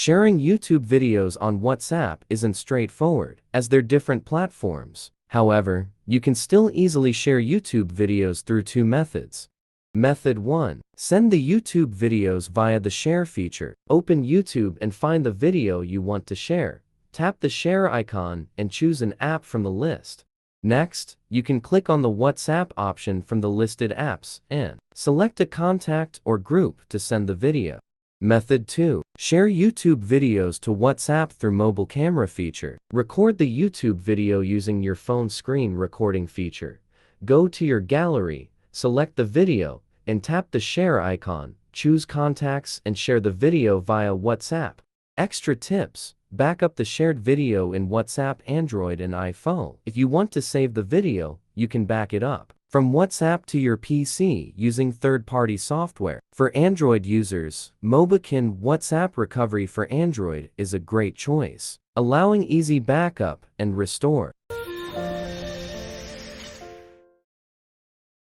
Sharing YouTube videos on WhatsApp isn't straightforward, as they're different platforms. However, you can still easily share YouTube videos through two methods. Method 1. Send the YouTube videos via the share feature. Open YouTube and find the video you want to share. Tap the share icon and choose an app from the list. Next, you can click on the WhatsApp option from the listed apps and select a contact or group to send the video. Method 2. Share YouTube videos to WhatsApp through mobile camera feature. Record the YouTube video using your phone screen recording feature. Go to your gallery, select the video, and tap the share icon. Choose contacts and share the video via WhatsApp. Extra tips: back up the shared video in WhatsApp Android and iPhone. If you want to save the video, you can back it up from WhatsApp to your PC using third-party software. For Android users, Mobikin WhatsApp Recovery for Android is a great choice, allowing easy backup and restore.